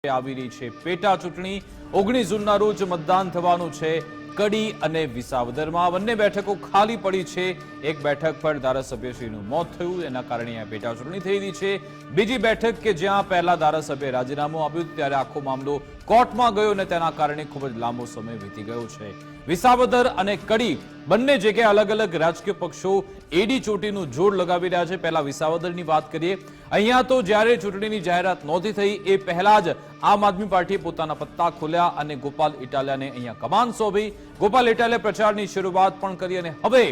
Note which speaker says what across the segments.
Speaker 1: આવી રહી છે પેટા ચૂંટણી 19 જૂનના રોજ મતદાન થવાનું છે કડી અને વિસાવદરમાં બંને બેઠકો ખાલી પડી છે એક બેઠક પર ધારાસભ્યશ્રીનું મોત થયું એના કારણે આ પેટા ચૂંટણી થઈ રહી છે બીજી બેઠક કે જ્યાં પહેલા ધારાસભ્યએ રાજીનામું આપ્યું ત્યારે આખો મામલો કોર્ટમાં ગયો અને તેના કારણે ખૂબ જ લાંબો સમય વીતી ગયો છે વિસાવદર અને કડી બંને જગ્યાએ અલગ અલગ રાજકીય પક્ષો એડી ચોટીનું જોર લગાવી રહ્યા છે પહેલા વિસાવદરની વાત કરીએ અહીંયા તો જ્યારે ચૂંટણીની જાહેરાત નહોતી થઈ એ પહેલા જ આમ આદમી પાર્ટીએ પોતાના પત્તા ખોલ્યા અને ગોપાલ ઇટાલિયાને અહીંયા કમાન સોંપી ગોપાલ ઇટાલિયાએ પ્રચારની શરૂઆત પણ કરી અને હવે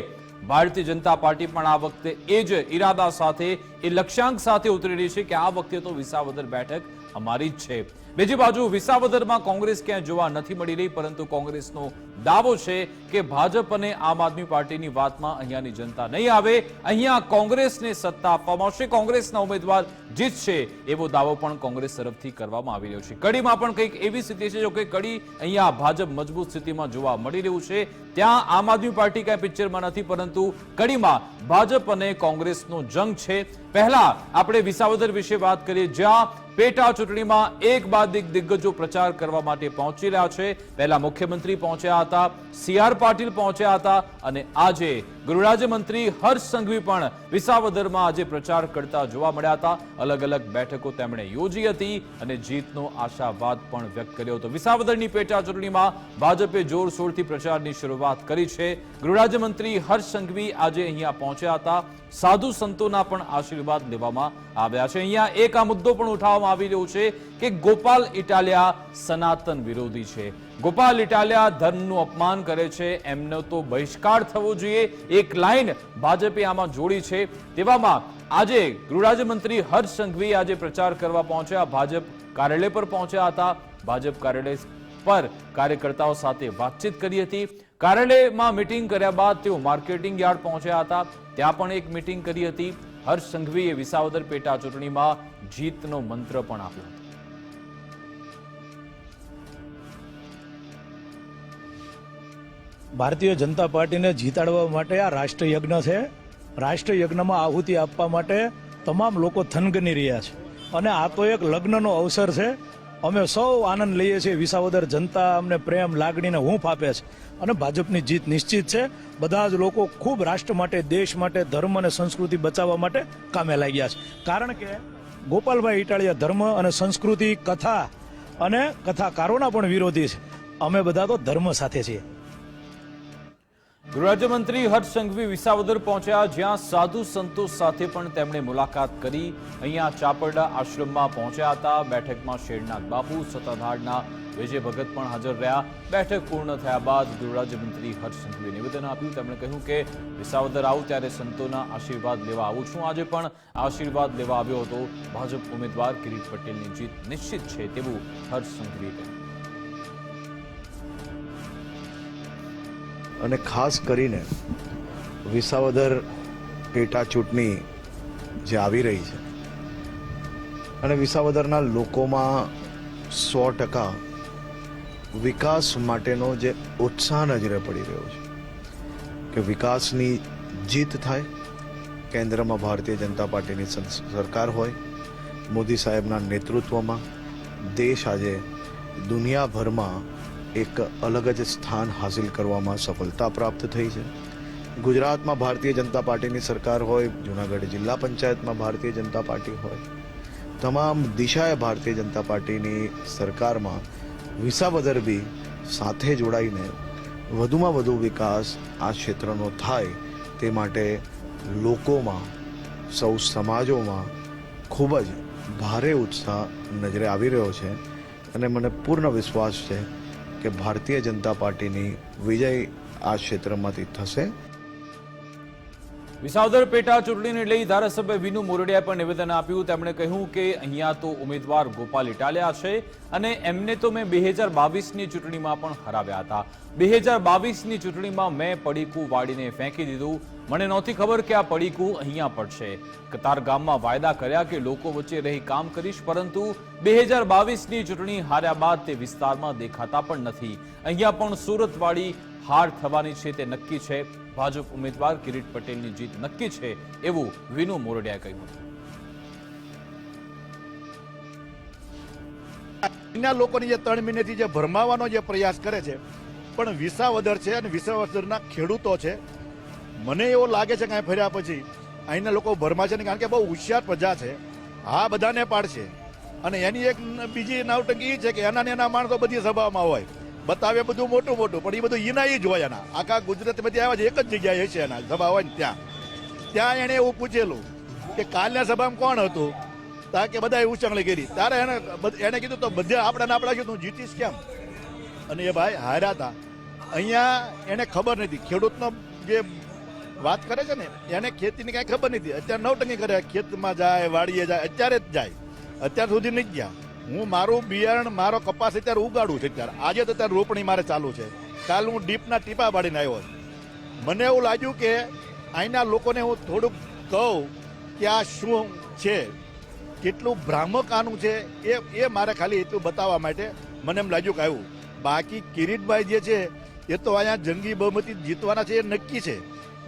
Speaker 1: ભારતીય જનતા પાર્ટી પણ આ વખતે એ જ ઈરાદા સાથે એ લક્ષ્યાંક સાથે ઉતરી રહી છે કે આ વખતે તો વિસાવદર બેઠક અમારી જ છે બીજી બાજુ વિસાવદરમાં કોંગ્રેસ ક્યાંય જોવા નથી મળી રહી પરંતુ કોંગ્રેસનો દાવો છે કે ભાજપ અને આમ આદમી પાર્ટીની વાતમાં અહીંયાની જનતા નહીં આવે અહીંયા કોંગ્રેસને સત્તા આપવામાં આવશે કોંગ્રેસના ઉમેદવાર જીતશે એવો દાવો પણ કોંગ્રેસ તરફથી કરવામાં આવી રહ્યો છે કડીમાં પણ કંઈક એવી સ્થિતિ છે જો કે કડી અહીંયા ભાજપ મજબૂત સ્થિતિમાં જોવા મળી રહ્યું છે ત્યાં આમ આદમી પાર્ટી કઈ પિક્ચરમાં નથી પરંતુ કડીમાં ભાજપ અને કોંગ્રેસનો જંગ છે પહેલા આપણે વિસાવદર વિશે વાત કરીએ જ્યાં પેટા ચૂંટણીમાં એક બાદ એક દિગ્ગજો પ્રચાર કરવા માટે પહોંચી રહ્યા છે પહેલા મુખ્યમંત્રી પહોંચ્યા હતા સી.આર. પાટીલ પહોંચ્યા હતા અને આજે ગૃહરાજ્યમંત્રી હર્ષ સંઘવી પણ વિસાવદરમાં આજે પ્રચાર કરતા જોવા મળ્યા હતા અલગ અલગ બેઠકો તેમણે યોજી હતી અને જીતનો આશાવાદ પણ વ્યક્ત કર્યો હતો વિસાવદરની પેટા ચૂંટણીમાં ભાજપે જોરશોરથી પ્રચારની શરૂઆત કરી છે ગૃહરાજ્યમંત્રી હર્ષ સંઘવી આજે અહીંયા પહોંચ્યા હતા સાધુ સંતોના પણ આશીર્વાદ લેવામાં આવ્યા છે અહીંયા એક આ મુદ્દો પણ ઉઠાવવામાં આવી રહ્યો છે કે ગોપાલ ઇટાલિયા સનાતન વિરોધી છે ગોપાલ ઇટાલિયા ધર્મનું અપમાન કરે છે એમનો તો બહિષ્કાર થવો જોઈએ એક લાઈન ભાજપે આમાં જોડી છે તેવામાં આજે ગૃહરાજ્યમંત્રી હર્ષ સંઘવી આજે પ્રચાર કરવા પહોંચ્યા ભાજપ કાર્યાલય પર પહોંચ્યા હતા ભાજપ કાર્યાલય પર કાર્યકર્તાઓ સાથે વાતચીત કરી હતી કાર્યાલયમાં મીટિંગ કર્યા બાદ તેઓ માર્કેટિંગ યાર્ડ પહોંચ્યા હતા ત્યાં પણ એક મીટિંગ કરી હતી હર્ષ સંઘવીએ વિસાવદર પેટા ચૂંટણીમાં જીતનો મંત્ર પણ આપ્યો
Speaker 2: ભારતીય જનતા પાર્ટીને જીતાડવા માટે આ રાષ્ટ્રયજ્ઞ છે રાષ્ટ્રયજ્ઞમાં આહુતિ આપવા માટે તમામ લોકો થનગની રહ્યા છે અને આ તો એક લગ્નનો અવસર છે અમે સૌ આનંદ લઈએ છીએ વિસાવદર જનતા અમને પ્રેમ લાગણીને હૂંફ આપે છે અને ભાજપની જીત નિશ્ચિત છે બધા જ લોકો ખૂબ રાષ્ટ્ર માટે દેશ માટે ધર્મ અને સંસ્કૃતિ બચાવવા માટે કામે લાગ્યા છે કારણ કે ગોપાલભાઈ ઇટાલિયા ધર્મ અને સંસ્કૃતિ કથા અને કથાકારોના પણ વિરોધી છે અમે બધા તો ધર્મ સાથે છીએ
Speaker 1: ગૃહરાજ્યમંત્રી હર્ષ સંઘવી વિસાવદર પહોંચ્યા જ્યાં સાધુ સંતો સાથે પણ તેમણે મુલાકાત કરી અહીંયા ચાપરડા આશ્રમમાં પહોંચ્યા હતા બેઠકમાં શેરનાથ બાપુ સત્તાધારના વિજય ભગત પણ હાજર રહ્યા બેઠક પૂર્ણ થયા બાદ ગૃહરાજ્યમંત્રી હર્ષ સંઘવીએ નિવેદન આપ્યું તેમણે કહ્યું કે વિસાવદર આવું ત્યારે સંતોના આશીર્વાદ લેવા આવું છું આજે પણ આશીર્વાદ લેવા આવ્યો હતો ભાજપ ઉમેદવાર કિરીટ પટેલની જીત નિશ્ચિત છે તેવું હર્ષ સંઘવીએ કહ્યું
Speaker 3: અને ખાસ કરીને વિસાવદર પેટા ચૂંટણી જે આવી રહી છે અને વિસાવદરના લોકોમાં 100% વિકાસ માટેનો જે ઉત્સાહ નજરે પડી રહ્યો છે કે વિકાસની જીત થાય કેન્દ્રમાં ભારતીય જનતા પાર્ટીની સરકાર હોય મોદી સાહેબના નેતૃત્વમાં દેશ આજે દુનિયાભરમાં એક અલગ જ સ્થાન હાસિલ કરવામાં સફળતા પ્રાપ્ત થઈ છે ગુજરાતમાં ભારતીય જનતા પાર્ટીની સરકાર હોય જૂનાગઢ જિલ્લા પંચાયતમાં ભારતીય જનતા પાર્ટી હોય તમામ દિશાએ ભારતીય જનતા પાર્ટીની સરકારમાં વિસાવદર બી સાથે જોડાઈને વધુમાં વધુ વિકાસ આ ક્ષેત્રનો થાય તે માટે લોકોમાં સૌ સમાજોમાં ખૂબ જ ભારે ઉત્સાહ નજરે આવી રહ્યો છે અને મને પૂર્ણ વિશ્વાસ છે કે ભારતીય જનતા પાર્ટીની વિજય આ ક્ષેત્રમાંથી થશે
Speaker 1: વિસાવદર પેટા ચૂંટણીને લઈ ધારાસભ્ય વિનુ મોરડિયાએ પણ નિવેદન આપ્યું તેમણે કહ્યું કે અહીંયા તો ઉમેદવાર ગોપાલ ઇટાલિયા છે અને એમને તો મેં 2022ની ચૂંટણીમાં પણ હરાવ્યા હતા 2022ની ચૂંટણીમાં મેં પડીકું વાળીને ફેંકી દીધું મને નહોતી ખબર કે આ પડીકું અહીંયા પડશે કતારગામમાં વાયદા કર્યા કે લોકો વચ્ચે રહી કામ કરીશ પરંતુ 2022ની ચૂંટણી હાર્યા બાદ તે વિસ્તારમાં દેખાતા પણ નથી અહીંયા પણ સુરતવાળી હાર થવાની છે તે નક્કી છે ભાજપ ઉમેદવાર કિરીટ પટેલની જીત નક્કી છે એવું વિનુ મોરડિયાએ કહ્યું હતું
Speaker 4: અહીંના લોકોની જે 3 મહિનેથી જે ભરમાવાનો જે પ્રયાસ કરે છે, પણ વિસાવદર છે અને વિસાવદરના ખેડૂતો છે, મને એવો લાગે છે કે અહીં ફર્યા પછી અહીંના લોકો ભરમાશે નહીં, કારણ કે બહુ હોશિયાર પ્રજા છે. હા, બધાને પાડશે. અને એની એક બીજી નાવટંકી એ છે કે એના માણસો બધી સભામાં હોય, બતાવે બધું મોટું મોટું, પણ એ બધું ઈના જ હોય. એના આખા ગુજરાત બધી આવ્યા છે, એક જ જગ્યાએ હશે એના સભા હોય ને ત્યાં એણે એવું પૂછેલું કે કાલના સભામાં કોણ હતું, તા કે બધા ઉછાંગળી કરી. ત્યારે એને કીધું તો બધા આપણા કીધું જીતીશ કેમ? અને એ ભાઈ હાર્યા હતા. અહીંયા એને ખબર નથી, ખેડૂતનો જે વાત કરે છે ને એને ખેતીની કાંઈ ખબર નથી. અત્યારે 9 ટંકી કરે, ખેતમાં જાય, વાડીએ જાય, અત્યારે જ જાય, અત્યાર સુધી નહીં ગયા. હું મારું બિયારણ, મારો કપાસ અત્યારે ઉગાડું છું. આજે તો અત્યારે રોપણી મારે ચાલુ છે. કાલ હું ડીપના ટીપા પાડીને આવ્યો. મને એવું લાગ્યું કે અહીંના લોકોને હું થોડુંક કહું કે આ શું છે, કેટલું ભ્રામક આનું છે, એ મારે ખાલી એટલું બતાવવા માટે મને એમ લાગ્યું કે આવ્યું. બાકી કિરીટભાઈ જે છે એ તો અહીંયા જંગી બહુમતી જીતવાના છે, એ નક્કી છે.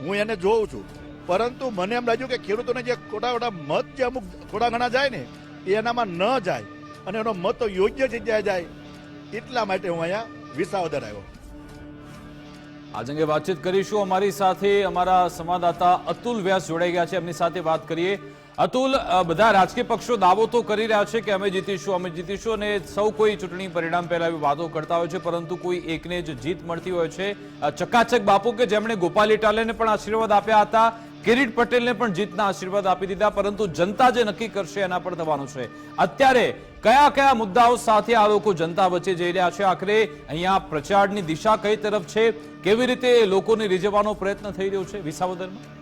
Speaker 4: હું એને જોઉં છું, પરંતુ મને એમ લાગ્યું કે ખેડૂતોને જે ખોટા મત જે અમુક થોડા ઘણા જાય ને એ એનામાં ન જાય અને એનો મત યોગ્ય જગ્યાએ જાય, એટલા માટે હું અહીંયા વિસાવદર આવ્યો.
Speaker 1: આજ અંગે વાતચીત કરીશું. અમારી સાથે અમારા સંવાદદાતા અતુલ વ્યાસ જોડાઈ ગયા છે, એમની સાથે વાત કરીએ. અતુલ, બધા રાજકીય પક્ષો દાવો તો કરી રહ્યા છે કે અમે જીતીશું અને સૌ કોઈ ચૂંટણી પરિણામ પહેલા એવી વાતો કરતા હોય છે, પરંતુ કોઈ એકને જ જીત મળતી હોય છે. ચકાચક બાપુ કે જેમણે ગોપાલ ઇટાલિયાને પણ આશીર્વાદ આપ્યા હતા, કિરીટ પટેલને પણ જીતના આશીર્વાદ આપી દીધા, પરંતુ જનતા જે નક્કી કરશે એના પર થવાનું છે. અત્યારે કયા કયા મુદ્દાઓ સાથે આ લોકો જનતા વચ્ચે જઈ રહ્યા છે? આખરે અહીંયા પ્રચારની દિશા કઈ તરફ છે? કેવી રીતે લોકોને રીઝવવાનો પ્રયત્ન થઈ રહ્યો છે વિસાવદરમાં?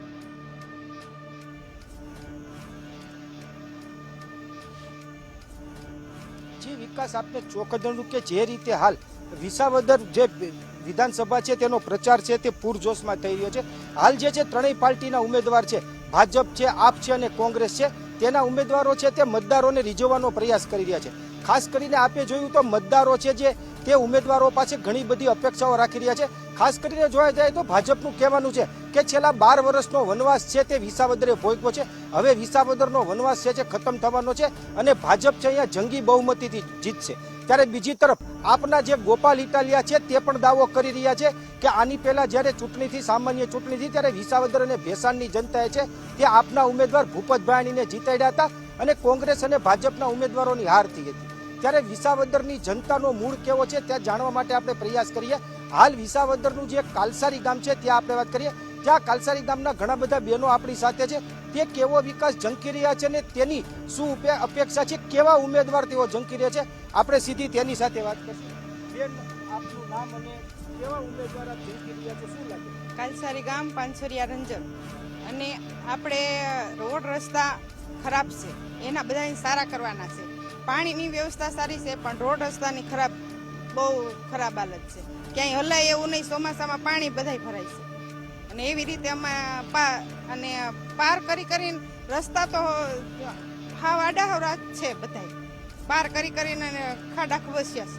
Speaker 5: વિકાસ આપને ચોકદણું કે જે રીતે હાલ વિસાવદર જે વિધાનસભા છે તેનો પ્રચાર છે તે પૂરજોશમાં થઈ રહ્યો છે. હાલ જે છે ત્રણેય પાર્ટીના ઉમેદવાર છે, ભાજપ છે, આપ છે અને કોંગ્રેસ છે, તેના ઉમેદવારો છે તે મતદારોને રીઝવવાનો પ્રયાસ કરી રહ્યા છે. ખાસ કરીને આપે જોયું તો મતદારો છે જે તે ઉમેદવારો પાસે ઘણી બધી અપેક્ષાઓ રાખી રહ્યા છે. ખાસ કરીને જોવા જાય તો ભાજપનું કહેવાનું છે કે છેલ્લા 12 વર્ષનો વનવાસ છે તે વિસાવદરે ભોગવ્યો છે. હવે વિસાવદરનો વનવાસ છે ખતમ થવાનો છે અને ભાજપ છે અહીંયા જંગી બહુમતીથી જીતશે. ત્યારે બીજી તરફ આપના જે ગોપાલ ઇટાલિયા છે તે પણ દાવો કરી રહ્યા છે કે આની પહેલા જ્યારે સામાન્ય ચૂંટણી થઈ ત્યારે વિસાવદર અને ભેસાણની જનતાએ છે તે આપના ઉમેદવાર ભૂપતભાઈણીને જીતાડ્યા હતા અને કોંગ્રેસ અને ભાજપના ઉમેદવારોની હાર થઈ હતી. ત્યારે વિસાવદરની જનતાનો મૂળ કેવો છે ત્યાં જાણવા માટે આપણે પ્રયાસ કરીએ. હાલ વિસાવદરનું જે કાલસારી ગામ છે ત્યાં આપણે વાત કરીએ. ત્યાં કાલસારી ગામના ઘણા બધા બહેનો આપણી સાથે છે. તે કેવો વિકાસ ઝંકી રહ્યા છે ને તેની શું અપેક્ષા છે, કેવા ઉમેદવાર તેઓ ઝંકી રહ્યા છે, આપણે સીધી તેની સાથે વાત કરીશું. બેન, આપનું નામ અને કેવા ઉમેદવાર આપ ઝંકી રહ્યા છે, શું લાગે?
Speaker 6: કાલસારી ગામ, પાંચોરિયા રંજન. અને આપણે રોડ રસ્તા ખરાબ છે, એના બધા સારા કરવાના છે. પાણીની વ્યવસ્થા સારી છે પણ રોડ રસ્તાની બહુ ખરાબ હાલત છે. ક્યાંય હલાય એવું નહીં, ચોમાસામાં પાણી બધાય ભરાય છે. અને એવી રીતે અમે પાર કરીને રસ્તા તો હાવ આડાહવરા છે, બધાય પાર કરીને ખાડા ખબસ્યા છે.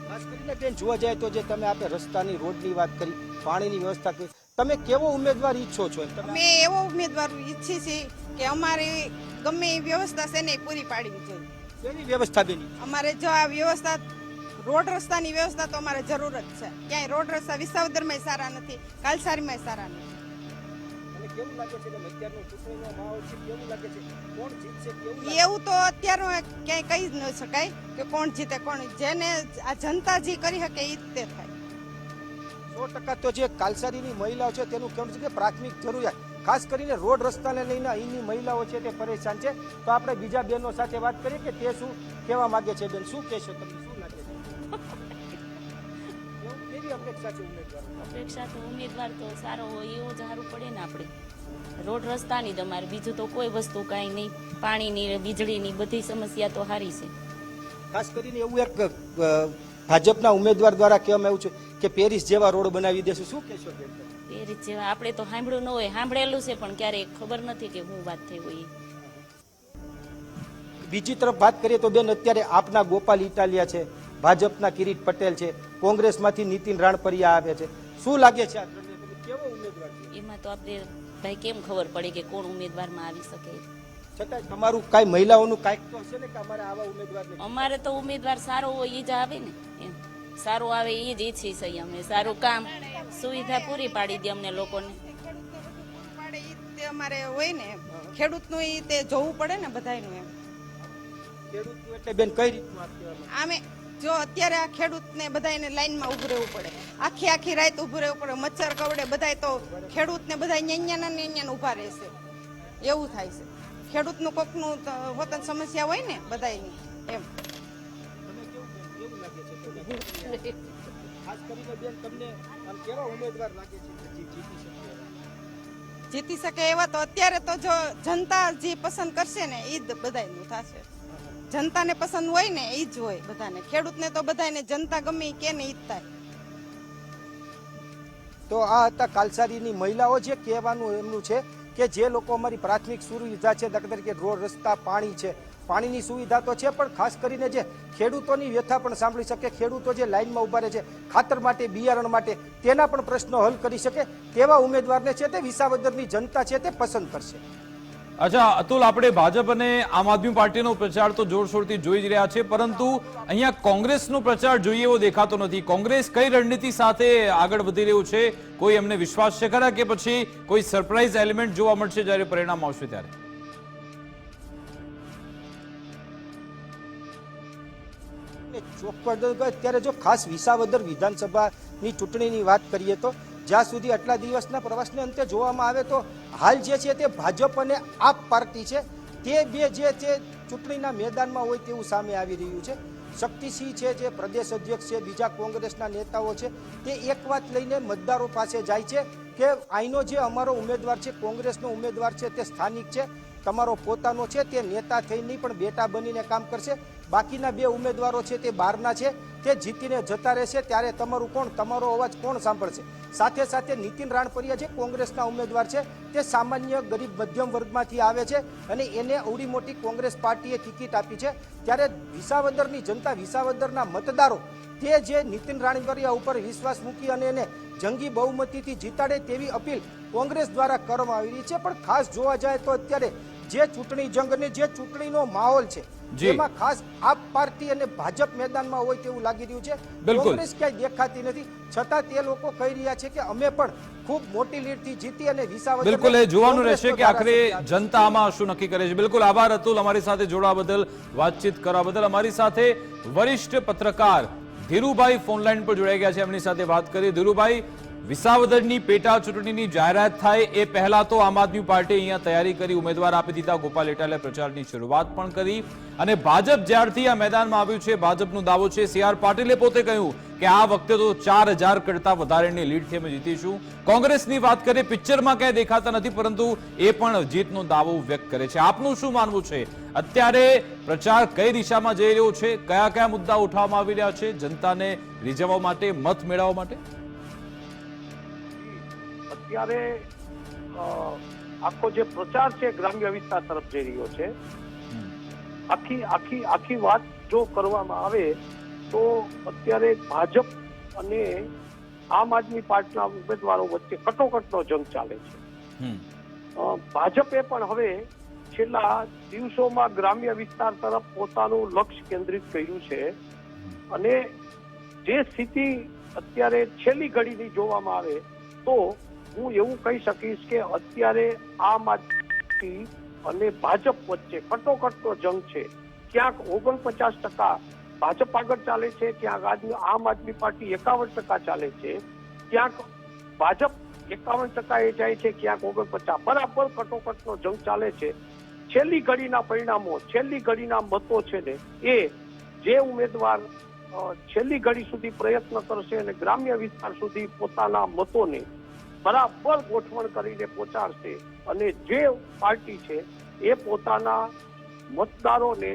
Speaker 5: ખાસ કરીને બેન જોવા જાય તો જે તમે આપણે રસ્તાની રોડની વાત કરી, પાણીની વ્યવસ્થા કરી, તમે કેવો ઉમેદવાર ઈચ્છો છો?
Speaker 6: અમે એવો ઉમેદવાર ઈચ્છી છીએ કે અમારી ગમે એ વ્યવસ્થા છે ને એ પૂરી પાડવી જોઈએ.
Speaker 5: કેવી વ્યવસ્થા બેન?
Speaker 6: અમારે જો આ વ્યવસ્થા રોડ રસ્તાની વ્યવસ્થા તો અમારે જરૂર જ છે. ક્યાંય રોડ રસ્તા વિસાવદરમાં સારા નથી, કાલસારીમાં સારા નથી.
Speaker 5: અને કેવું લાગે છે કે અત્યારનો ચૂંટણીનો માહોલ છે, કેવું લાગે છે, કોણ જીતશે, કેવું લાગે?
Speaker 6: એવું તો અત્યારનું ક્યાંય કહી જ ન શકાય કે કોણ જીતે કોણ. જેને આ જનતા જે કરી શકે એ તે થાય.
Speaker 5: 100% તો જે કાલસારીની મહિલાઓ છે તેનું કહેવું છે કે પ્રાથમિક જરૂરિયાત ખાસ કરીને રોડ રસ્તાને લઈને અહીંની મહિલાઓ છે તે પરેશાન છે. તો આપણે બીજા બહેનો સાથે વાત કરીએ કે તે શું કહેવા માંગે છે. બેન, શું કહેશો તમે, શું લાગે છે? કેવી અપેક્ષા છે ઉમેદવાર?
Speaker 7: અપેક્ષા તો ઉમેદવાર તો સારો હોય એવું જ સારું પડે ને. આપણે રોડ રસ્તાની તમારે બીજું તો કોઈ વસ્તુ કાંઈ નહીં, પાણીની, વીજળીની બધી સમસ્યા તો સારી છે.
Speaker 5: ખાસ કરીને એવું એક ભાજપના ઉમેદવાર દ્વારા કહેવામાં આવ્યું છે કે પેરિસ જેવા રોડ બનાવી દેશું, શું કહેશો બેન?
Speaker 7: પેરિસ જેવા આપણે તો સાંભળ્યું ન હોય, સાંભળેલું છે પણ ક્યારેય ખબર નથી કે શું વાત થઈ હોય.
Speaker 5: બીજી તરફ વાત કરીએ તો બેન અત્યારે આપના ગોપાલ ઇટાલિયા છે, ભાજપના કિરીટ પટેલ છે, કોંગ્રેસમાંથી નીતિન રાણપરિયા આવે છે, શું લાગે છે આ કેવો ઉમેદવાર છે?
Speaker 7: એમાં તો આપણે ભાઈ કેમ ખબર પડે કે કોણ ઉમેદવારમાં આવી શકે?
Speaker 5: છતાં તમારું કાંઈ મહિલાઓનું કાંઈક તો હશે ને કે અમારે આવા ઉમેદવારને
Speaker 7: અમારે તો ઉમેદવાર સારો હોય એ જ આવે ને એમ સારું આવે એ જ ઈચ્છી છે અમે સારું કામ સુવિધા પૂરી પાડી દે અમને લોકોને
Speaker 6: પાડે ઈ તે અમારે હોય ને ખેડૂતનું ઈ તે જોવું પડે ને બધાયનું એમ
Speaker 5: ખેડૂતનું એટલે બેન કઈ રીતનું આપ કહેવામાં
Speaker 6: આમે જો અત્યારે આ ખેડૂતને બધાયને લાઈનમાં ઊભું રહેવું પડે આખી રાત ઊભું રહેવું પડે મચ્છર કવડે બધાય તો ખેડૂતને બધા ન્યાન્યા ઊભા રહેશે એવું થાય છે ખેડૂતનું કોકનું હોતન સમસ્યા હોય ને બધાયની એમ
Speaker 5: ખાસ કરીને બેન તમને આમ કેવા ઉમેદવાર લાગે છે કે જીતી શકે
Speaker 6: જીતી શકે એવા તો અત્યારે તો જો જનતા જે પસંદ કરશે ને એ જ બધાયનું થશે જનતાને પસંદ હોય ને એ જ હોય બધાને ખેડૂતને તો બધાને જનતા ગમે કે ને ઈ જ થાય
Speaker 5: તો આ હતા કાલસારીની મહિલાઓ જે કહેવાનું એમનું છે કે જે લોકો અમારી પ્રાથમિક સુવિધા છે દાખલા તરીકે રોડ રસ્તા પાણી છે પાણીની સુવિધા તો છે પણ ખાસ કરીને જે ખેડૂતોની વ્યથા પણ સાંભળી શકે ખેડૂતો જે લાઈનમાં ઉભા રહે છે ખાતર માટે બિયારણ માટે તેના પણ પ્રશ્નો હલ કરી શકે તેવા ઉમેદવારને છે તે વિસાવદરની જનતા છે તે પસંદ કરશે
Speaker 1: અચ્છા અતુલ, આપણે ભાજપ અને આમ આદમી પાર્ટીનો પ્રચાર તો જોરશોરથી જોઈ જ રહ્યા છે, પરંતુ અહીંયા કોંગ્રેસનો પ્રચાર જોઈએ એવો દેખાતો નથી. કોંગ્રેસ કઈ રણનીતિ સાથે આગળ વધી રહ્યું છે? કોઈ એમને વિશ્વાસ છે ખરા કે પછી કોઈ સરપ્રાઇઝ એલિમેન્ટ જોવા મળશે જ્યારે પરિણામ આવશે ત્યારે?
Speaker 5: અત્યારે જો ખાસ વિસાવદર વિધાનસભાની ચૂંટણીની વાત કરીએ તો જ્યાં સુધી આટલા દિવસના પ્રવાસને અંતે જોવામાં આવે તો હાલ જે છે તે ભાજપ અને આપ પાર્ટી છે તે બે જે છે ચૂંટણીના મેદાનમાં હોય તેવું સામે આવી રહ્યું છે. શક્તિસિંહ છે જે પ્રદેશ અધ્યક્ષ છે, બીજા કોંગ્રેસના નેતાઓ છે તે એક વાત લઈને મતદારો પાસે જાય છે કે અહીંનો જે અમારો ઉમેદવાર છે કોંગ્રેસનો ઉમેદવાર છે તે સ્થાનિક છે, તમારો પોતાનો છે તે નેતા થઈ નહીં પણ બેટા બનીને કામ કરશે, બાકીના બે ઉમેદવારો છે તે બહારના છે તે જીતીને જતા રહેશે ત્યારે તમારું કોણ, તમારો અવાજ કોણ સાંભળશે? સાથે સાથે નીતિન રાણપરિયા જે કોંગ્રેસના ઉમેદવાર છે તે સામાન્ય ગરીબ મધ્યમ વર્ગમાંથી આવે છે અને એને અવડી મોટી કોંગ્રેસ પાર્ટીએ ટિકિટ આપી છે ત્યારે વિસાવદરની જનતા, વિસાવદરના મતદારો તે જે નીતિન રાણપરિયા ઉપર વિશ્વાસ મૂકી અને એને જંગી બહુમતીથી જીતાડે તેવી અપીલ કોંગ્રેસ દ્વારા કરવામાં આવી રહી છે. પણ ખાસ જોવા જાય તો અત્યારે જે ચૂંટણી જંગ અને જે ચૂંટણીનો માહોલ છે જેમાં ખાસ આપ પાર્ટી અને ભાજપ મેદાનમાં હોય તેવું લાગી રહ્યું છે. કોંગ્રેસ ક્યાંય દેખાતી નથી, છતાં તે લોકો કહી રહ્યા છે કે અમે પણ ખૂબ મોટી લીડથી જીતી અને વિસાવદર.
Speaker 1: બિલકુલ, એ જોવાનું રહેશે કે આખરે જનતા આમાં શું નક્કી કરે છે. બિલકુલ, આભાર અતુલ, અમારી સાથે જોડાવા બદલ, વાતચીત કરવા બદલ. અમારી સાથે વરિષ્ઠ પત્રકાર ધીરુભાઈ ફોનલાઈન પર જોડાઈ ગયા છે, એમની સાથે વાત કરી. ધીરુભાઈ, વિસાવદરની પેટા ચૂંટણીની જાહેરાત થાય એ પહેલા તો આમ આદમી પાર્ટી અહીંયા તૈયારી કરી, ઉમેદવાર આપી દીધા, ગોપાલ ઇટાલિયાએ પ્રચારની શરૂઆત પણ કરી અને ભાજપ જ્યારથી આ મેદાનમાં આવ્યું છે, ભાજપનો દાવો છે, CR પાટીલે પોતે કહ્યું કે આ વખતે તો 4000 કરતા વધારેની લીડથી અમે જીતીશું. કોંગ્રેસની વાત કરીએ, પિક્ચરમાં ક્યાંય દેખાતા નથી, પરંતુ એ પણ જીતનો દાવો વ્યક્ત કરે છે. આપનું શું માનવું છે? અત્યારે પ્રચાર કઈ દિશામાં જઈ રહ્યો છે? કયા કયા મુદ્દા ઉઠાવવામાં આવી રહ્યા છે જનતાને રીઝવવા માટે, મત મેળવવા માટે?
Speaker 8: અત્યારે આખો જે પ્રચાર છે ગ્રામ્ય વિસ્તાર તરફ જઈ રહ્યો છે. આખી વાત જો કરવામાં આવે તો અત્યારે ભાજપ અને આમ આદમી પાર્ટીના ઉમેદવારો વચ્ચે કટોકટનો જંગ ચાલે છે. ભાજપે પણ હવે છેલ્લા દિવસોમાં ગ્રામ્ય વિસ્તાર તરફ પોતાનું લક્ષ્ય કેન્દ્રિત કર્યું છે અને જે સ્થિતિ અત્યારે છેલ્લી ઘડીની જોવામાં આવે તો હું એવું કહી શકીશ કે અત્યારે આમ આદમી અને ભાજપ વચ્ચે કટોકટનો જંગ છે. ક્યાંક 49% ભાજપ આગળ ચાલે છે, ક્યાંક આમ આદમી પાર્ટી 51% ચાલે છે, ક્યાંક ભાજપ 51% એ જાય છે, ક્યાંક 49%. બરાબર કટોકટનો જંગ ચાલે છે. છેલ્લી ઘડીના પરિણામો, છેલ્લી ઘડીના મતો છે ને એ જે ઉમેદવાર છેલ્લી ઘડી સુધી પ્રયત્ન કરશે અને ગ્રામ્ય વિસ્તાર સુધી પોતાના મતોને બરાબર ગોઠવણ કરીને પહોંચાડશે અને જે પાર્ટી છે એ પોતાના મતદારોને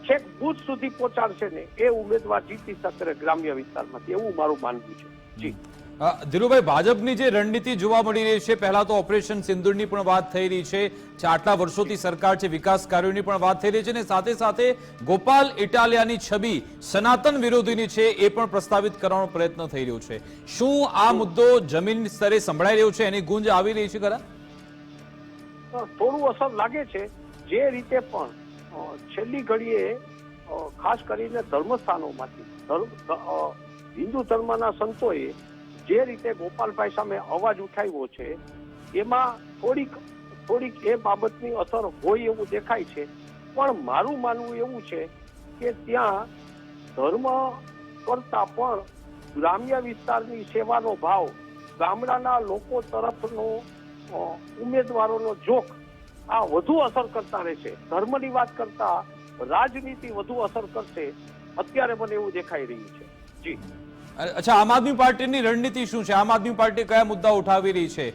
Speaker 8: છેક બૂથ સુધી પહોંચાડશે ને એ ઉમેદવાર જીતી શકશે ગ્રામ્ય વિસ્તારમાંથી, એવું મારું માનવું છે. જી
Speaker 1: ધીરુભાઈ, ભાજપની જે રણનીતિ જોવા મળી રહી છે, પહેલા તો ઓપરેશન સિંદૂરની પણ વાત થઈ રહી છે, આટલા વર્ષોથી સરકાર છે, વિકાસ કાર્યોની પણ વાત થઈ રહી છે અને સાથે સાથે ગોપાલ ઇટાલિયાની છબી સનાતન વિરોધીની છે એ પણ પ્રસ્તાવિત કરવાનો પ્રયત્ન થઈ રહ્યો છે. શું આ મુદ્દો જમીન સ્તરે સંભળાઈ રહ્યો છે? એની ગુંજ આવી રહી છે ખરા?
Speaker 8: થોડું અસર લાગે છે. જે રીતે પણ છેલ્લી ઘડીએ ખાસ કરીને ધર્મસ્થાનોમાંથી હિન્દુ ધર્મના સંતોએ જે રીતે ગોપાલભાઈ સામે અવાજ ઉઠાવ્યો છે એમાં થોડીક એ બાબતની અસર હોય એવું દેખાય છે. પણ મારું માનવું એવું છે કે ત્યાં ધર્મ કરતા પણ ગ્રામ્ય વિસ્તારની સેવાનો ભાવ, ગામડાના લોકો તરફનો ઉમેદવારોનો જોખ આ વધુ અસર કરતા રહેશે. ધર્મની વાત કરતા રાજનીતિ વધુ અસર કરશે અત્યારે મને એવું દેખાઈ રહ્યું છે. જી
Speaker 1: અચ્છા, આમ આદમી પાર્ટીની રણનીતિ શું છે? આમ આદમી પાર્ટી કયા મુદ્દા ઉઠાવી રહી છે?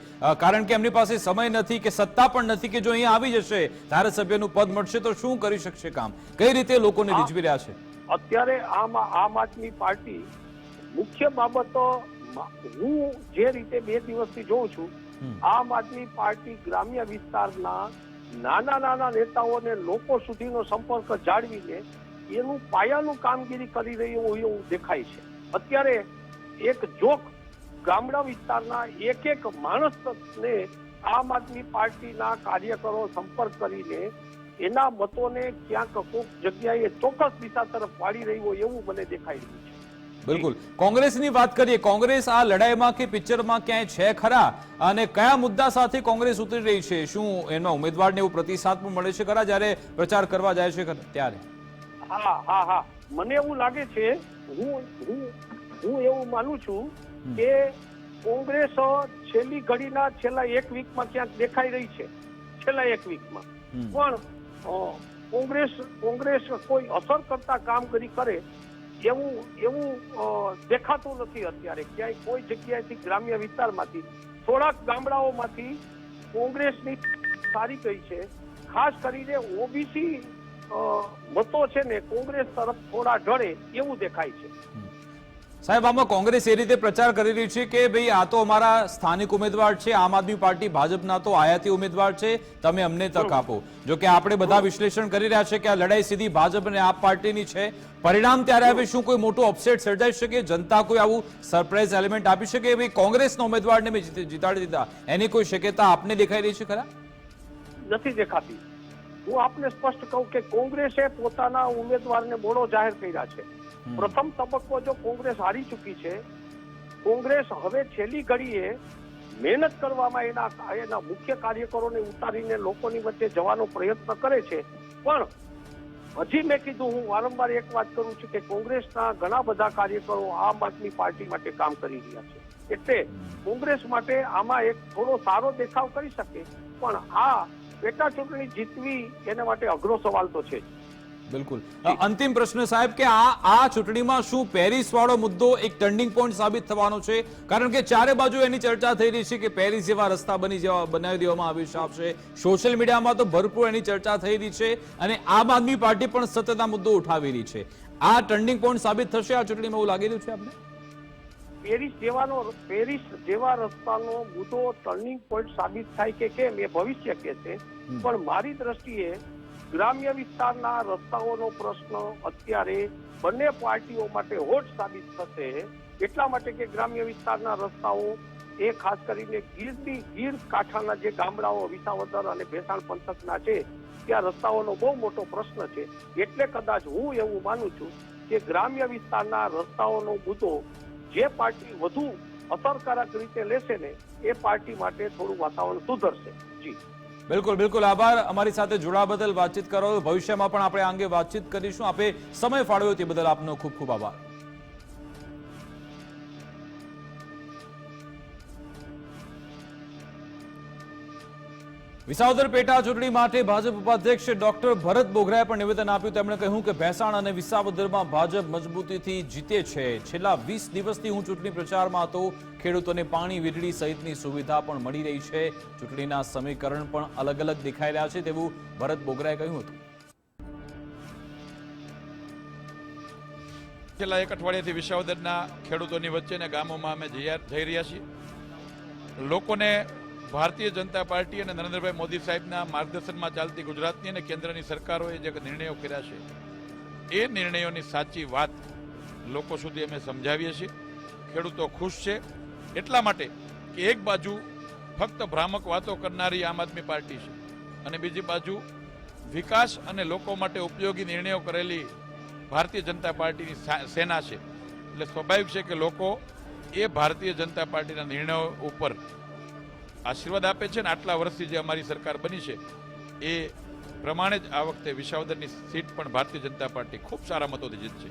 Speaker 1: કારણ કે એમની પાસે સમય નથી કે સત્તા પણ નથી કે જો અહીંયા આવી જશે ધારાસભ્યનું પદ મળશે તો શું કરી શકશે કામ? કઈ રીતે લોકોને રીઝવી રહ્યા છે?
Speaker 8: અત્યારે આમ આદમી પાર્ટી મુખ્ય બાબતો હું જે રીતે 2 દિવસથી જોઉં છું, આમ આદમી પાર્ટી ગ્રામ્ય વિસ્તારના નાના નેતાઓને લોકો સુધીનો સંપર્ક જાળવીને એનું પાયાનું કામગીરી કરી રહ્યું હોય એવું દેખાય છે. અત્યારે એક જોક ગામડા વિસ્તારના એક માણસને આમ આદમી પાર્ટીના કાર્યકરો સંપર્ક કરીને એના મતોને ક્યાંક કોઈક જગ્યાએ ચોક્કસ દિશા તરફ વાળી રહ્યું હોય એવું મને દેખાઈ રહ્યું છે.
Speaker 1: બિલકુલ. કોંગ્રેસની વાત કરીએ, કોંગ્રેસ આ લડાઈમાં કે પિક્ચરમાં ક્યાંય છે ખરા? અને કયા મુદ્દા સાથે કોંગ્રેસ ઉતરી રહી છે? શું એના ઉમેદવારને એવું પ્રતિસાદ પણ મળે છે ખરા જ્યારે પ્રચાર કરવા જાય છે ત્યારે?
Speaker 8: હા, મને એવું લાગે છે, હું એવું માનું છું કે કોંગ્રેસ છેલ્લી ઘડીના છેલ્લા 1 વીકમાં ક્યાંક દેખાઈ રહી છે. છેલ્લા 1 વીકમાં પણ કોંગ્રેસ કોઈ અસર કરતા કામગીરી કરે એવું દેખાતું નથી અત્યારે ક્યાંય. કોઈ જગ્યાએથી ગ્રામ્ય વિસ્તારમાંથી થોડાક ગામડાઓમાંથી કોંગ્રેસની સારી ગઈ છે. ખાસ કરીને ઓબીસી મતો છે ને કોંગ્રેસ તરફ થોડા ઢળે એવું દેખાય છે.
Speaker 1: સાહેબ, આમાં કોંગ્રેસ એ રીતે પ્રચાર કરી રહી છે કે ભાઈ આ તો અમારા સ્થાનિક ઉમેદવાર છે, આમ આદમી પાર્ટી ભાજપના તો આયાતી ઉમેદવાર છે, તમે અમને તક આપો. જો કે આપણે બધા વિશ્લેષણ કરી રહ્યા છે કે આ લડાઈ સીધી ભાજપ અને આપ પાર્ટીની છે. પરિણામ ત્યારે આવે શું કોઈ મોટું અપસેટ સર્જાઈ શકે? જનતા કોઈ આવું સરપ્રાઈઝ એલિમેન્ટ આપી શકે? ભાઈ કોંગ્રેસના ઉમેદવારને મેં જીતાડી દીધા, એની કોઈ શક્યતા આપને દેખાઈ રહી છે ખરા?
Speaker 8: નથી દેખાતી. હું આપને સ્પષ્ટ કહું કે કોંગ્રેસે પોતાના ઉમેદવારને મોડો જાહેર કર્યા છે. પ્રથમ તબક્કો જો કોંગ્રેસ હારી ચૂકી છે, કોંગ્રેસ હવે છેલ્લી ઘડીએ મહેનત કરવામાં એના મુખ્ય કાર્યકરોને ઉતારીને લોકોની વચ્ચે જવાનો પ્રયત્ન કરે છે. પણ હજી મેં કીધું, હું વારંવાર એક વાત કરું છું કે કોંગ્રેસના ઘણા બધા કાર્યકરો આમ આદમી પાર્ટી માટે કામ કરી રહ્યા છે. એટલે કોંગ્રેસ માટે આમાં એક થોડો સારો દેખાવ કરી શકે, પણ આ પેટા ચૂંટણી જીતવી એના માટે અઘરો સવાલ તો છે.
Speaker 1: બિલકુલ. અંતિમ પ્રશ્ન સાહેબ કે આ ચૂંટણીમાં શું પેરિસ વાળો મુદ્દો એક ટર્નિંગ પોઈન્ટ સાબિત થવાનો છે? કારણ કે ચારે બાજુ એની ચર્ચા થઈ રહી છે કે પેરિસ જેવા રસ્તા બનાવી દેવામાં આવશે. સોશિયલ મીડિયામાં તો ભરપૂર એની ચર્ચા થઈ રહી છે અને આમ આદમી પાર્ટી પણ સતત આ મુદ્દો ઉઠાવી રહી છે. આ ટર્નિંગ પોઈન્ટ સાબિત થશે આ ચૂંટણીમાં એવું લાગી રહ્યું છે આપને?
Speaker 8: પેરિસ જેવા રસ્તાનો મુદ્દો ટર્નિંગ પોઈન્ટ સાબિત થાય કે કેમ એ ભવિષ્ય કે છે. પણ મારી દ્રષ્ટિએ ગ્રામ્ય વિસ્તારના રસ્તાઓનો પ્રશ્ન અત્યારે બંને પાર્ટીઓ માટે હોટ સાબિત થશે. એટલા માટે કે ગ્રામ્ય વિસ્તારના રસ્તાઓ એ ખાસ કરીને ગીર કાંઠાના જે ગામડાઓ વિસાવદર અને ભેસાણ પંથકના છે ત્યાં રસ્તાઓનો બહુ મોટો પ્રશ્ન છે. એટલે કદાચ હું એવું માનું છું કે ગ્રામ્ય વિસ્તારના રસ્તાઓનો મુદ્દો જે પાર્ટી વધુ અસરકારક રીતે લેશે ને એ પાર્ટી માટે થોડું વાતાવરણ સુધરશે. જી
Speaker 1: બિલકુલ. આભાર અમારી સાથે જોડાવા બદલ, વાતચીત કરો. ભવિષ્યમાં પણ આપણે આ અંગે વાતચીત કરીશું. આપે સમય ફાળવ્યો તે બદલ આપનો ખૂબ ખૂબ આભાર. વિસાવદર પેટા ચૂંટણી માટે ભાજપ ઉપાધ્યક્ષ ડોક્ટર ભરત બોઘરાએ પણ નિવેદન આપ્યું. તેમણે કહ્યું કે ભેસાણ અને વિસાવદરમાં ભાજપ મજબૂતીથી જીતે છે. છેલ્લા 20 દિવસથી હું ચૂંટણી પ્રચારમાં હતો. ખેડૂતોને પાણી, વીજળી સહિતની સુવિધા પણ મળી રહી છે. ચૂંટણીના સમીકરણ પણ અલગ અલગ દેખાઈ રહ્યા છે તેવું ભરત બોઘરાએ કહ્યું હતું.
Speaker 9: છેલ્લા 1 અઠવાડિયાથી વિસાવદરના ખેડૂતોની વચ્ચે અને ગામોમાં અમે જઈ રહ્યા છીએ. લોકોને ભારતીય જનતા પાર્ટી અને નરેન્દ્રભાઈ મોદી સાહેબના માર્ગદર્શનમાં ચાલતી ગુજરાતની અને કેન્દ્રની સરકારોએ જે નિર્ણયો કર્યા છે એ નિર્ણયોની સાચી વાત લોકો સુધી અમે સમજાવીએ છીએ. ખેડૂતો ખુશ છે એટલા માટે કે એક બાજુ ફક્ત ભ્રામક વાતો કરનારી આમ આદમી પાર્ટી છે, અને બીજી બાજુ વિકાસ અને લોકો માટે ઉપયોગી નિર્ણયો કરેલી ભારતીય જનતા પાર્ટીની સેના છે. એટલે સ્વાભાવિક છે કે લોકો એ ભારતીય જનતા પાર્ટીના નિર્ણયો ઉપર આશીર્વાદ આપે છે. ને આટલા વર્ષથી જે અમારી સરકાર બની છે એ પ્રમાણે જ આ વખતે વિસાવદરની સીટ પણ ભારતીય જનતા પાર્ટી ખૂબ સારા મતોથી જીતશે.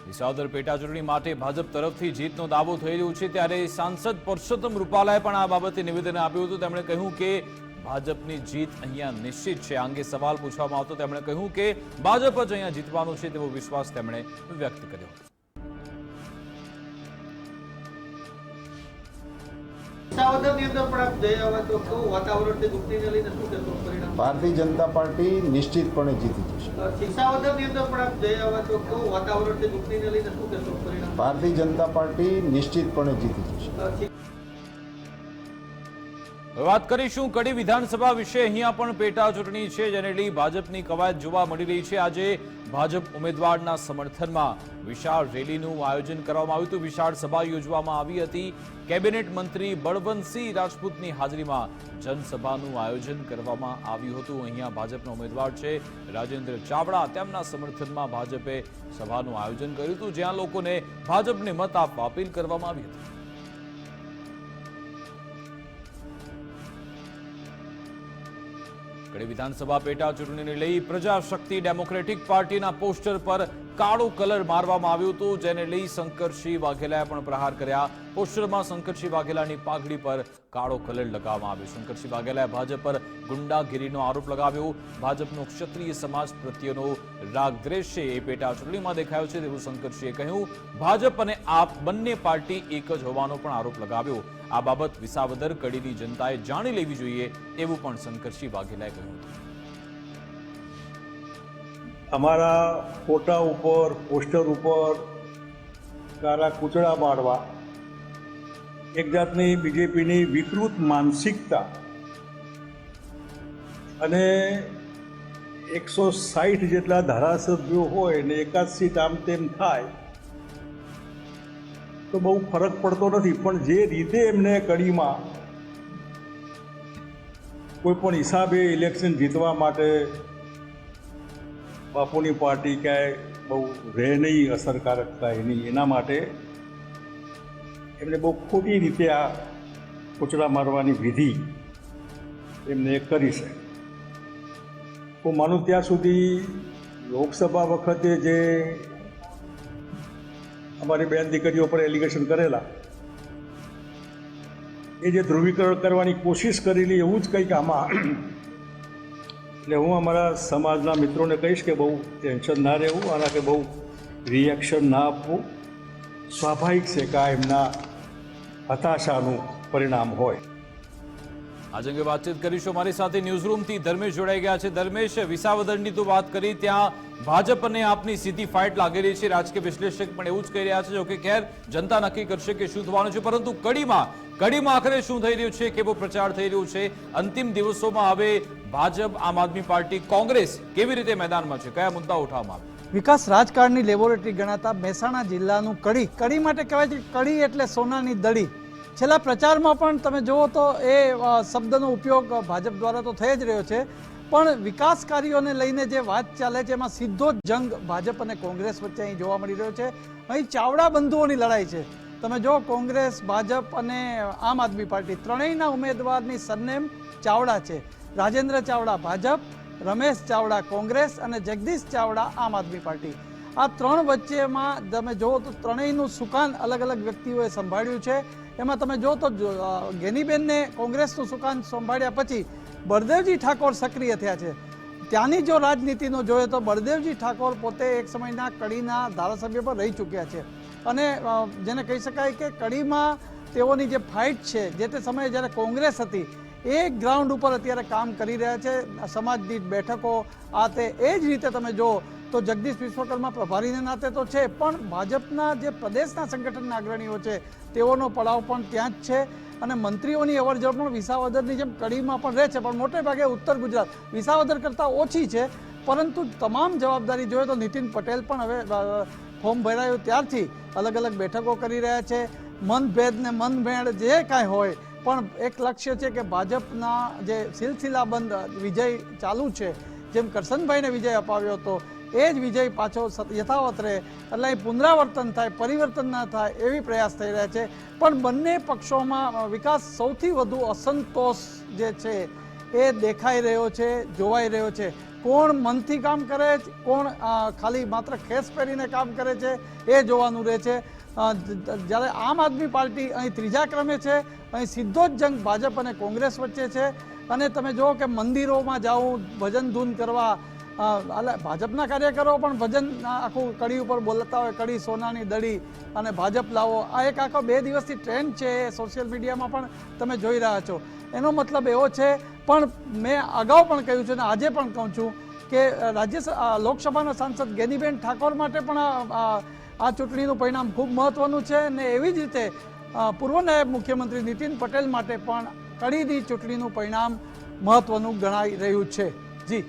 Speaker 1: વિસાવદર પેટા ચૂંટણી માટે ભાજપ તરફથી જીતનો દાવો થઈ રહ્યો છે, ત્યારે સાંસદ પરસોત્તમ રૂપાલાએ પણ આ બાબતે નિવેદન આપ્યું હતું. તેમણે કહ્યું કે ભાજપની જીત અહીંયા નિશ્ચિત છે. આ અંગે સવાલ પૂછવામાં આવતો તેમણે કહ્યું કે ભાજપ જ અહીંયા જીતવાનું છે તેવો વિશ્વાસ તેમણે વ્યક્ત કર્યો.
Speaker 10: ભારતીય જનતા પાર્ટી નિશ્ચિતપણે જીતી જશે. ભારતીય જનતા પાર્ટી નિશ્ચિતપણે જીતી જશે.
Speaker 1: વાત કરીશું કડી વિધાનસભા વિશે. અહીંયા પણ પેટા ચૂંટણી છે, જેને લઈ ભાજપની કવાયત જોવા મળી રહી છે. આજે ભાજપ ઉમેદવારના સમર્થનમાં વિશાળ રેલીનું આયોજન કરવામાં આવ્યું હતું. વિશાળ સભા યોજવામાં આવી હતી. કેબિનેટ મંત્રી બળવંતસિંહ રાજપૂતની હાજરીમાં જનસભાનું આયોજન કરવામાં આવ્યું હતું. અહીંયા ભાજપના ઉમેદવાર છે રાજેન્દ્ર ચાવડા, તેમના સમર્થનમાં ભાજપે સભાનું આયોજન કર્યું હતું, જ્યાં લોકોને ભાજપને મત આપવા અપીલ કરવામાં આવી હતી. કડી વિધાનસભા પેટા ચૂંટણીને લઈ પ્રજાશક્તિ ડેમોક્રેટિક પાર્ટીના પોસ્ટર પર કાળો કલર મારવામાં આવ્યો હતો, જેને લઈ શંકરસિંહ વાઘેલાએ પણ પ્રહાર કર્યા. પોસ્ટરમાં શંકરસિંહ વાઘેલાની પાઘડી પર કાળો કલર લગાવવામાં આવ્યો. શંકરસિંહ વાઘેલાએ ભાજપ પર ગુંડાગીરીનો આરોપ લગાવ્યો. ભાજપનો ક્ષત્રિય સમાજ પ્રત્યેનો રાગદ્વેષ છે એ પેટા ચૂંટણીમાં દેખાયો છે તેવું શંકરસિંહે કહ્યું. ભાજપ અને આપ બંને પાર્ટી એક જ હોવાનો પણ આરોપ લગાવ્યો. આ બાબત વિસાવદર કડીની જનતાએ જાણી લેવી જોઈએ એવું પણ શંકરસિંહ વાઘેલાએ કહ્યું હતું.
Speaker 11: અમારા ફોટા ઉપર, પોસ્ટર ઉપર કાળા કૂચડા મારવા એક જાતની બીજેપીની વિકૃત માનસિકતા અને 160 જેટલા ધારાસભ્યો હોય ને એકાદ સીટ આમ તેમ થાય તો બહુ ફરક પડતો નથી. પણ જે રીતે એમને કડીમાં કોઈ પણ હિસાબે ઇલેક્શન જીતવા માટે બાપુની પાર્ટી ક્યાંય બહુ રહે નહીં અસરકારકતા એની, એના માટે એમને બહુ ખોટી રીતે આ કૂચડા મારવાની વિધિ એમને કરી છે. હું માનું ત્યાં સુધી લોકસભા વખતે જે અમારી બેન દીકરીઓ પર એલિગેશન કરેલા, એ જે ધ્રુવીકરણ કરવાની કોશિશ કરેલી એવું જ કંઈક આમાં. એટલે હું અમારા સમાજના મિત્રોને કહીશ કે બહુ ટેન્શન ના રહેવું, આના કે બહુ રિએક્શન ના આપવું. સ્વાભાવિક છે કે આ એમના હતાશાનું પરિણામ હોય.
Speaker 1: આજ અંગે વાતચીત કરીશું. મારી સાથે ન્યૂઝરૂમથી ધર્મેશ જોડાઈ ગયા છે. ધર્મેશ, વિસાવદરની તો વાત કરી, ત્યાં ભાજપ અને આપની સીધી ફાઇટ લાગેલી છે. રાજકીય વિશ્લેષક પણ એવું જ કહી રહ્યા છે. જોકે ખેર જનતા નક્કી કરશે કે શું થવાનું છે, પરંતુ કડીમાં આખરે શું થઈ રહ્યું છે, કેવો પ્રચાર થઈ રહ્યો છે, અંતિમ દિવસોમાં હવે ભાજપ, આમ આદમી પાર્ટી, કોંગ્રેસ કેવી રીતે મેદાનમાં છે, કયા મુદ્દા ઉઠાવવામાં આવે?
Speaker 12: વિકાસ રાજકારણની લેબોરેટરી ગણાતા મહેસાણા જિલ્લાનું કડી માટે કહેવાય છે કડી એટલે સોનાની દડી. છેલ્લા પ્રચારમાં પણ તમે જુઓ તો એ શબ્દનો ઉપયોગ ભાજપ દ્વારા તો થઈ જ રહ્યો છે, પણ વિકાસ કાર્યોને લઈને જે વાત ચાલે છે એમાં સીધો જંગ ભાજપ અને કોંગ્રેસ વચ્ચે અહીં જોવા મળી રહ્યો છે. અહીં ચાવડા બંધુઓની લડાઈ છે. તમે જો કોંગ્રેસ, ભાજપ અને આમ આદમી પાર્ટી ત્રણેયના ઉમેદવારની સરનેમ ચાવડા છે. રાજેન્દ્ર ચાવડા ભાજપ, રમેશ ચાવડા કોંગ્રેસ અને જગદીશ ચાવડા આમ આદમી પાર્ટી. આ ત્રણ વચ્ચેમાં તમે જુઓ તો ત્રણેયનું સુકાન અલગ અલગ વ્યક્તિઓએ સંભાળ્યું છે. એમાં તમે જો તો ગેનીબેનને કોંગ્રેસનું સુકાન સંભાળ્યા પછી બળદેવજી ઠાકોર સક્રિય થયા છે. ત્યાંની જો રાજનીતિનો જોઈએ તો બળદેવજી ઠાકોર પોતે એક સમયના કડીના ધારાસભ્ય પર રહી ચૂક્યા છે અને જેને કહી શકાય કે કડીમાં તેઓની જે ફાઇટ છે, જે તે સમયે જ્યારે કોંગ્રેસ હતી એ ગ્રાઉન્ડ ઉપર અત્યારે કામ કરી રહ્યા છે. સમાજ દીઠ બેઠકો આ તે એ જ રીતે તમે જો તો જગદીશ વિશ્વકર્મા પ્રભારીને નાતે તો છે, પણ ભાજપના જે પ્રદેશના સંગઠનના અગ્રણીઓ છે તેઓનો પડાવ પણ ત્યાં જ છે અને મંત્રીઓની અવરજવર પણ વિસાવદરની જેમ કડીમાં પણ રહે છે, પણ મોટે ભાગે ઉત્તર ગુજરાત વિસાવદર કરતાં ઓછી છે. પરંતુ તમામ જવાબદારી જોઈએ તો નીતિન પટેલ પણ હવે ફોર્મ ભરાયું ત્યારથી અલગ અલગ બેઠકો કરી રહ્યા છે. મનભેદ ને મનભેળ જે કાંઈ હોય પણ એક લક્ષ્ય છે કે ભાજપના જે સિલસિલાબંધ વિજય ચાલુ છે, જેમ કરશનભાઈને વિજય અપાવ્યો હતો એ જ વિજય પાછો યથાવત રહે, એટલે અહીં પુનરાવર્તન થાય, પરિવર્તન ના થાય એવી પ્રયાસ થઈ રહ્યા છે. પણ બંને પક્ષોમાં વિકાસ સૌથી વધુ અસંતોષ જે છે એ દેખાઈ રહ્યો છે, જોવાઈ રહ્યો છે. કોણ મનથી કામ કરે છે, કોણ ખાલી માત્ર ખેસ પહેરીને કામ કરે છે એ જોવાનું રહે છે. જ્યારે આમ આદમી પાર્ટી અહીં ત્રીજા ક્રમે છે, અહીં સીધો જ જંગ ભાજપ અને કોંગ્રેસ વચ્ચે છે. અને તમે જુઓ કે મંદિરોમાં જાઓ, ભજન ધૂન કરવા, એટલે ભાજપના કાર્યકરો પણ ભજન આખું કડી ઉપર બોલતા હોય, કડી સોનાની દડી અને ભાજપ લાવો. આ એક આખો 2 દિવસથી ટ્રેન્ડ છે, એ સોશિયલ મીડિયામાં પણ તમે જોઈ રહ્યા છો. એનો મતલબ એવો છે, પણ મેં અગાઉ પણ કહ્યું છે અને આજે પણ કહું છું કે લોકસભાના સાંસદ ગેનીબેન ઠાકોર માટે પણ આ ચૂંટણીનું પરિણામ ખૂબ મહત્વનું છે. અને એવી જ રીતે પૂર્વ નાયબ મુખ્યમંત્રી નીતિન પટેલ માટે પણ કડીની ચૂંટણીનું પરિણામ મહત્વનું ગણાઈ રહ્યું છે. જી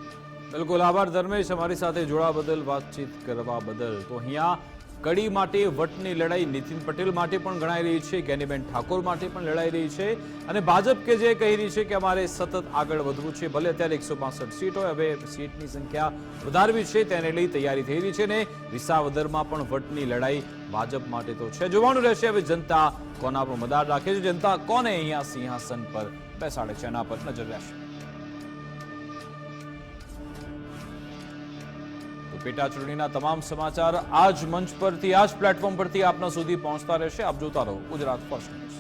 Speaker 1: બિલકુલ, આભાર ધર્મેશ, અમારી સાથે જોડાવા બદલ, વાતચીત કરવા બદલ. તો અહીંયા કડી માટે વટની લડાઈ નીતિન પટેલ માટે પણ ગણાઈ રહી છે, ગેનીબેન ઠાકોર માટે પણ લડાઈ રહી છે, અને ભાજપ કે જે કહી રહી છે કે અમારે સતત આગળ વધવું છે, ભલે અત્યારે 165 સીટ હોય, હવે સીટની સંખ્યા વધારવી છે, તેને લઈ તૈયારી થઈ રહી છે. ને વિસાવદરમાં પણ વટની લડાઈ ભાજપ માટે તો છે. જોવાનું રહેશે હવે જનતા કોના પર મદાર રાખે છે, જનતા કોને અહીંયા સિંહાસન પર બેસાડે છે, એના પર નજર રહેશે. પેટા ચૂંટણીના તમામ સમાચાર આ જ મંચ પરથી, આ જ પ્લેટફોર્મ પરથી આપના સુધી પહોંચતા રહેશે. આપ જોતા રહો ગુજરાત ફર્સ્ટ ન્યૂઝ.